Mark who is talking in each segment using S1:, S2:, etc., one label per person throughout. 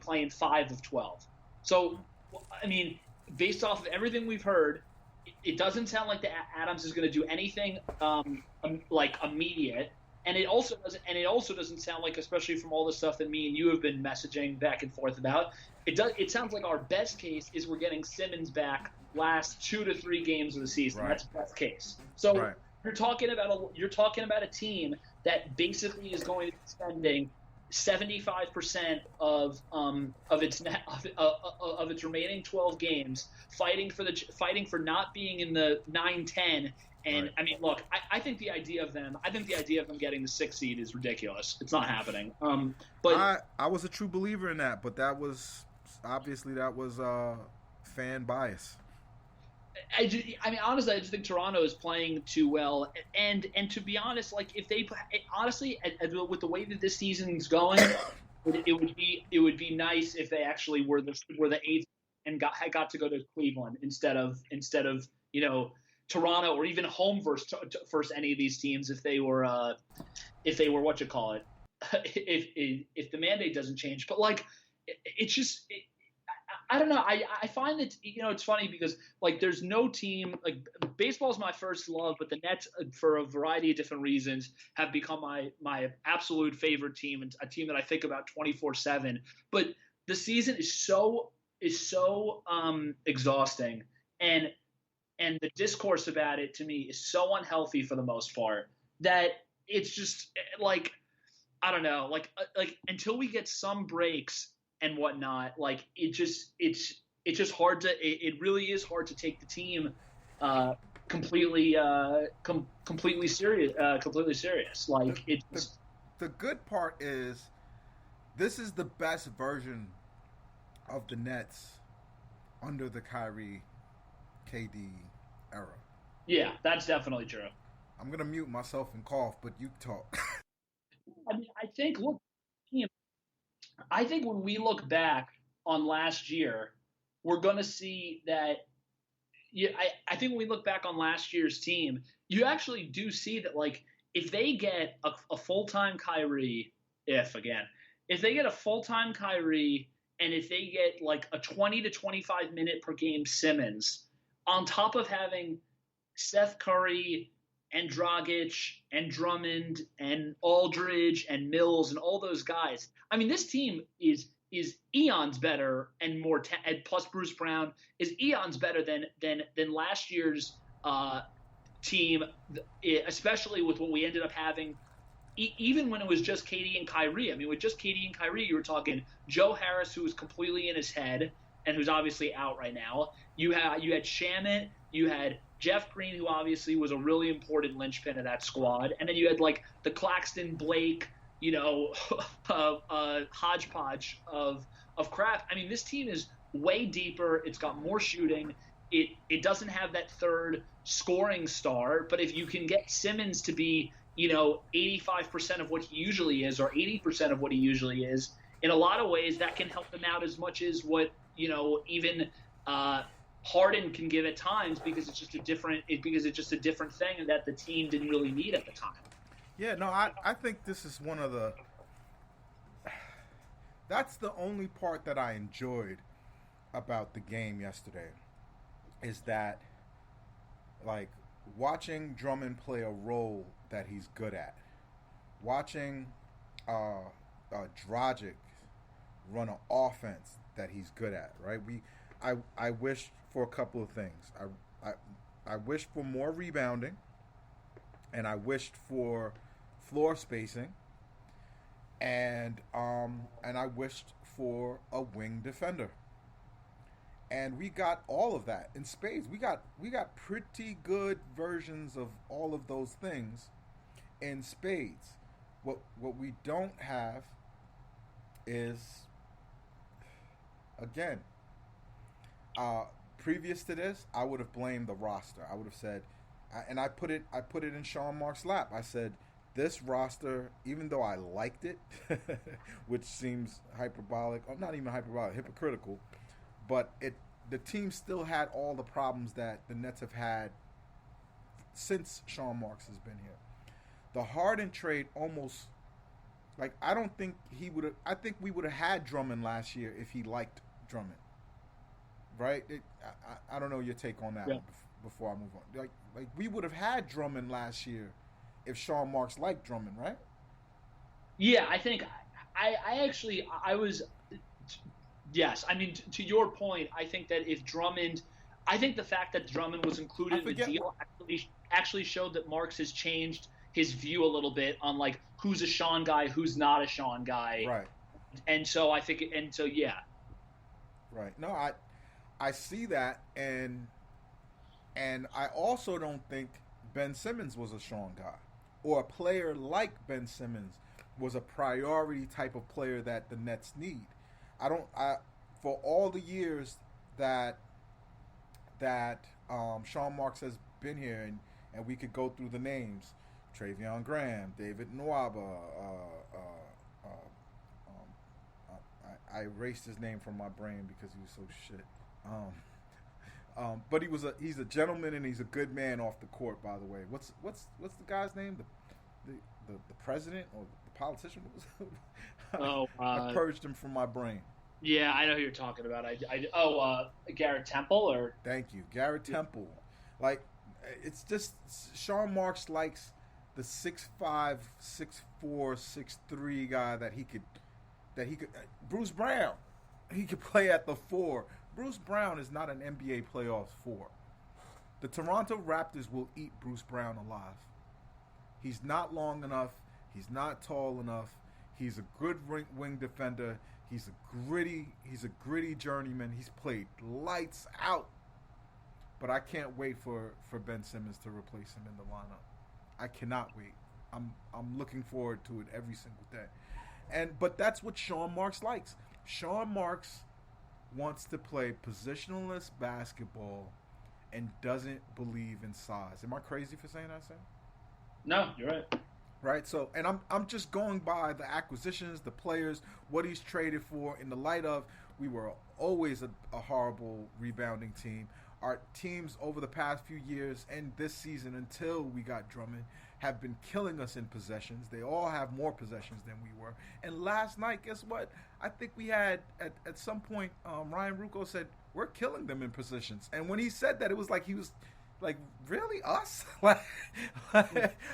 S1: playing 5 of 12. So, I mean, based off of everything we've heard, it doesn't sound like the Adams is going to do anything like immediate, and it also doesn't sound like, especially from all the stuff that me and you have been messaging back and forth about, it sounds like our best case is we're getting Simmons back last 2 to 3 games of the season.
S2: Right.
S1: That's best case. So
S2: Right.
S1: you're talking about a team that basically is going to be spending 75% of its remaining 12 games fighting for not being in the 9-10. And
S2: Right.
S1: I mean, look, I think the idea of them getting the 6th seed is ridiculous. It's not happening. But
S2: I was a true believer in that, but that was fan bias.
S1: I mean, honestly, I just think Toronto is playing too well, and to be honest, like if they honestly, with the way that this season's going, it would be nice if they actually were the 8th and got to go to Cleveland instead of Toronto, or even home versus any of these teams if they were what you call it, if the mandate doesn't change. But like it's just. I don't know. I find that it's funny because like there's no team, like baseball is my first love, but the Nets, for a variety of different reasons, have become my absolute favorite team, and a team that I think about 24/7. But the season is so exhausting, and the discourse about it to me is so unhealthy for the most part that it's just like I don't know, like until we get some breaks and whatnot, like it's just hard to it really is hard to take the team completely serious. Like
S2: The good part is this is the best version of the Nets under the Kyrie KD era.
S1: Yeah, that's definitely true.
S2: I'm gonna mute myself and cough, but you talk.
S1: I mean, I think when we look back on last year, we're going to see that. Yeah, I think when we look back on last year's team, you actually do see that, like, if they get a full time Kyrie, if they get a full time Kyrie, and if they get like a 20 to 25 minute per game Simmons, on top of having Seth Curry and Dragic and Drummond and Aldridge and Mills and all those guys. I mean, this team is eons better and more and plus Bruce Brown is eons better than last year's team, especially with what we ended up having. Even when it was just KD and Kyrie. I mean, with just KD and Kyrie, you were talking Joe Harris, who was completely in his head and who's obviously out right now. You had Shamet, you had Jeff Green, who obviously was a really important linchpin of that squad, and then you had like the Claxton, Blake, hodgepodge of crap. I mean, this team is way deeper. It's got more shooting. It doesn't have that third scoring star, but if you can get Simmons to be 85% of what he usually is, or 80% of what he usually is, in a lot of ways that can help them out as much as what even Harden can give at times, because it's just a different thing that the team didn't really need at the time.
S2: Yeah, no, I think this is one of the. That's the only part that I enjoyed about the game yesterday, is that, like, watching Drummond play a role that he's good at, watching Dragic run an offense that he's good at. Right? I wished for a couple of things. I wished for more rebounding, and I wished for floor spacing, and I wished for a wing defender. And we got all of that in spades. We got pretty good versions of all of those things in spades. What we don't have is, again, previous to this, I would have blamed the roster. I would have said, and I put it in Sean Mark's lap. I said, this roster, even though I liked it, which seems hyperbolic, or not even hyperbolic, hypocritical, but the team still had all the problems that the Nets have had since Sean Marks has been here. The Harden trade almost Like I don't think he would have. I think we would have had Drummond last year if he liked Drummond, right? I don't know your take on that
S1: Yeah.
S2: one before I move on. Like we would have had Drummond last year if Sean Marks liked Drummond, right?
S1: Yeah, I think I actually I was yes. I mean, to your point, I think that if Drummond, I think the fact that Drummond was
S2: I
S1: included in the
S2: forget what.
S1: deal actually showed that Marks has changed his view a little bit on like who's a Sean guy, who's not a Sean guy,
S2: Right,
S1: and so I think and so yeah,
S2: right. No, I see that, and I also don't think Ben Simmons was a Sean guy, or a player like Ben Simmons was a priority type of player that the Nets need. I don't. I For all the years that Sean Marks has been here, and we could go through the names: Travion Graham, David Nwaba. I erased his name from my brain because he was so shit. But he's a gentleman and he's a good man off the court. By the way, what's the guy's name? The president or the politician?
S1: oh
S2: I purged him from my brain.
S1: yeah, I know who you're talking about. Garrett Temple or
S2: Thank you, Garrett Temple. Like it's just Sean Marks likes the 6'5", 6'4", 6'3" guy that he could Bruce Brown. He could play at the four. Bruce Brown is not an NBA playoffs four. The Toronto Raptors will eat Bruce Brown alive. He's not long enough. He's not tall enough. He's a good wing defender. He's a gritty journeyman. He's played lights out. But I can't wait for Ben Simmons to replace him in the lineup. I cannot wait. I'm looking forward to it every single day. But that's what Sean Marks likes. Sean Marks wants to play positionless basketball and doesn't believe in size. Am I crazy for saying that, Sam?
S1: no, you're right.
S2: Right. So, and I'm just going by the acquisitions, the players, what he's traded for. In the light of, we were always a horrible rebounding team. Our teams over the past few years and this season until we got Drummond have been killing us in possessions. They all have more possessions than we were. And last night, guess what? I think we had at some point Ryan Rucco said we're killing them in possessions. And when he said that, it was like he was like, really, us? Like,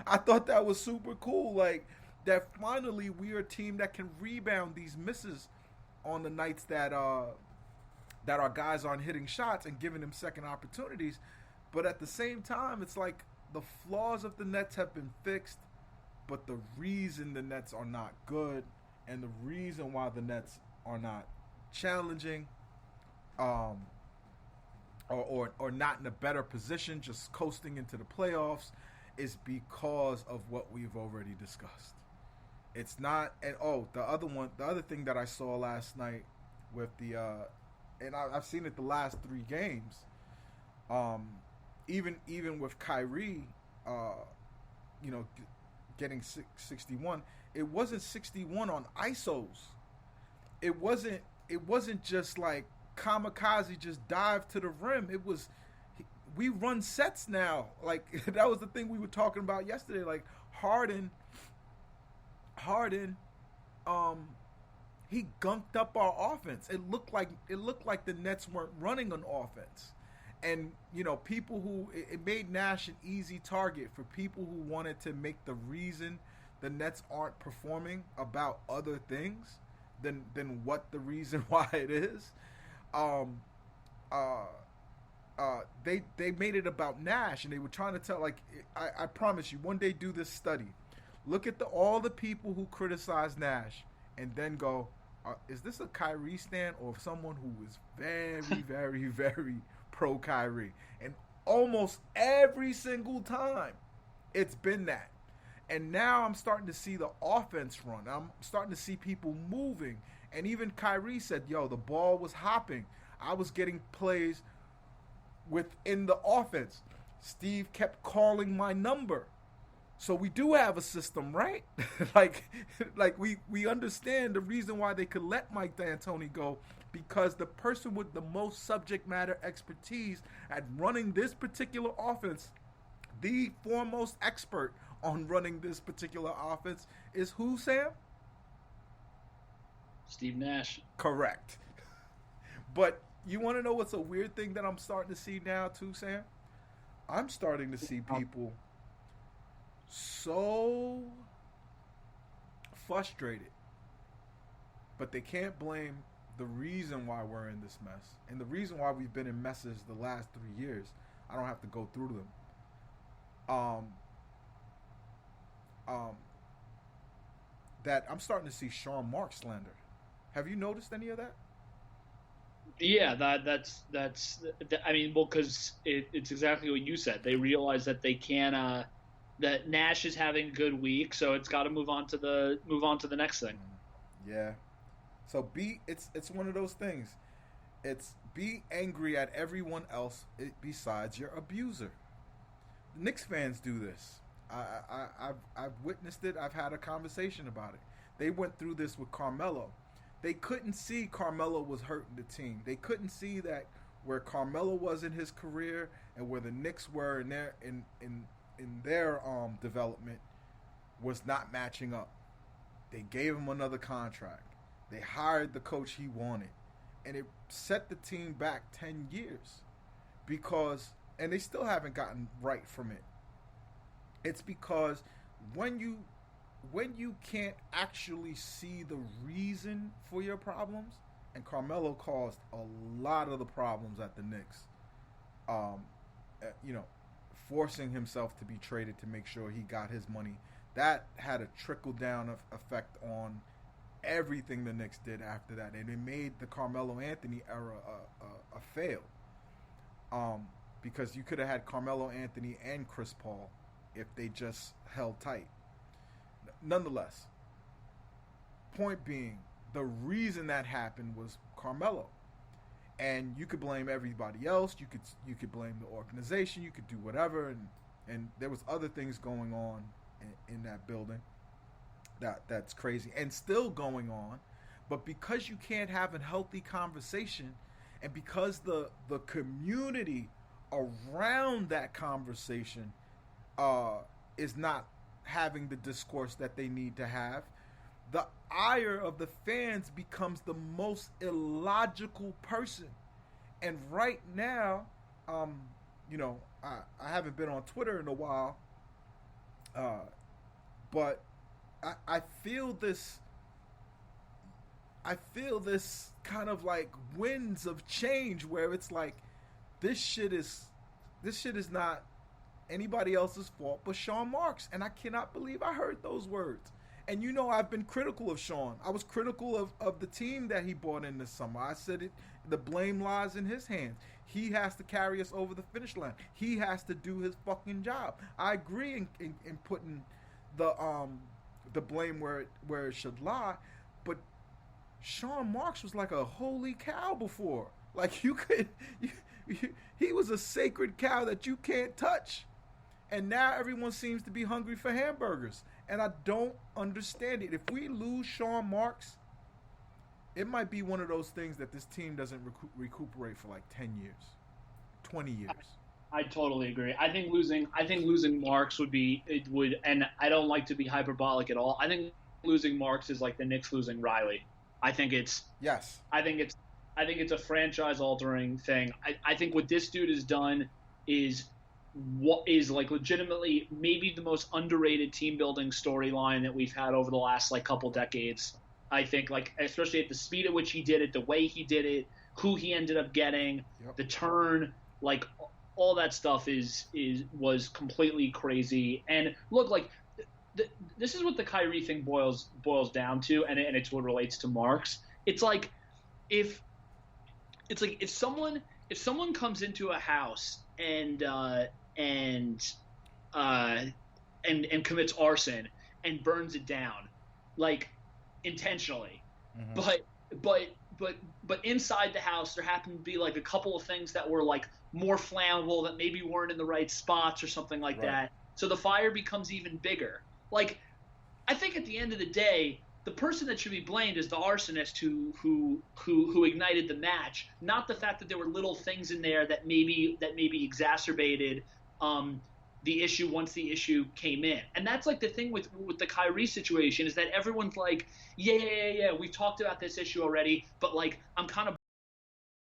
S2: I thought that was super cool. Like that finally we are a team that can rebound these misses on the nights that our guys aren't hitting shots and giving them second opportunities. But at the same time, it's like the flaws of the Nets have been fixed, but the reason the Nets are not good and the reason why the Nets are not challenging or not in a better position, just coasting into the playoffs, is because of what we've already discussed. It's not, and the other thing that I saw last night with and I've seen it the last 3 games. Even with Kyrie, getting 61, it wasn't 61 on ISOs. It wasn't just like kamikaze just dive to the rim. It was we run sets now. Like that was the thing we were talking about yesterday. Like Harden, he gunked up our offense. It looked like the Nets weren't running an offense. And people who it made Nash an easy target for people who wanted to make the reason the Nets aren't performing about other things than what the reason why it is. They made it about Nash, and they were trying to tell, like, I promise you, one day do this study. Look at all the people who criticize Nash, and then go, is this a Kyrie stan or someone who is very, very, very pro Kyrie? And almost every single time, it's been that. And now I'm starting to see the offense run. I'm starting to see people moving. And even Kyrie said, yo, the ball was hopping. I was getting plays within the offense. Steve kept calling my number. So we do have a system, right? like we understand the reason why they could let Mike D'Antoni go, because the person with the most subject matter expertise at running this particular offense, the foremost expert on running this particular offense, is who, Sam?
S1: Steve Nash.
S2: Correct. But you want to know what's a weird thing that I'm starting to see now too, Sam? I'm starting to see people so frustrated, but they can't blame the reason why we're in this mess. And the reason why we've been in messes the last 3 years, I don't have to go through them. Um, um, that I'm starting to see Sean Mark slander. Have you noticed any of that?
S1: Yeah, that's. I mean, well, because it's exactly what you said. They realize that they can't. That Nash is having a good week, so it's got to move on to the next thing.
S2: Yeah. So it's one of those things. It's be angry at everyone else besides your abuser. The Knicks fans do this. I've witnessed it. I've had a conversation about it. They went through this with Carmelo. They couldn't see Carmelo was hurting the team. They couldn't see that where Carmelo was in his career and where the Knicks were in their development was not matching up. They gave him another contract. They hired the coach he wanted, and it set the team back 10 years because, and they still haven't gotten right from it. It's because when you can't actually see the reason for your problems, and Carmelo caused a lot of the problems at the Knicks, you know, forcing himself to be traded to make sure he got his money. That had a trickle down effect on everything the Knicks did after that, and it made the Carmelo Anthony era a fail. Because you could have had Carmelo Anthony and Chris Paul if they just held tight. Nonetheless, point being, the reason that happened was Carmelo, and you could blame everybody else. You could blame the organization. You could do whatever, and there was other things going on in that building that's crazy and still going on. But because you can't have a healthy conversation, and because the community around that conversation is not having the discourse that they need to have, the ire of the fans becomes the most illogical person. And right now, you know, I haven't been on Twitter in a while, but I feel this. I feel this kind of like winds of change where it's like this shit is not anybody else's fault but Sean Marks, and I cannot believe I heard those words. And you know, I've been critical of Sean. I was critical of the team that he brought in this summer. I said it. The blame lies in his hands. He has to carry us over the finish line. He has to do his fucking job. I agree in putting the blame where it should lie, but Sean Marks was like a holy cow before. Like he was a sacred cow that you can't touch. And now everyone seems to be hungry for hamburgers. And I don't understand it. If we lose Sean Marks, it might be one of those things that this team doesn't recuperate for like 10 years, 20 years.
S1: I totally agree. I think losing Marks would, and I don't like to be hyperbolic at all. I think losing Marks is like the Knicks losing Riley. I think it's a franchise altering thing. I think what this dude has done is what is like legitimately maybe the most underrated team building storyline that we've had over the last like couple decades. I think, like, especially at the speed at which he did it, the way he did it, who he ended up getting, the turn, like all that stuff was completely crazy. And look, like this is what the Kyrie thing boils down to, and it's what relates to Marks. It's like if someone comes into a house and commits arson and burns it down, like intentionally, but inside the house there happened to be like a couple of things that were like more flammable that maybe weren't in the right spots or something like that. So the fire becomes even bigger. Like, I think at the end of the day, the person that should be blamed is the arsonist who ignited the match, not the fact that there were little things in there that maybe exacerbated the issue once the issue came in. And that's like the thing with the Kyrie situation is that everyone's like, yeah, we've talked about this issue already, but like I'm kind of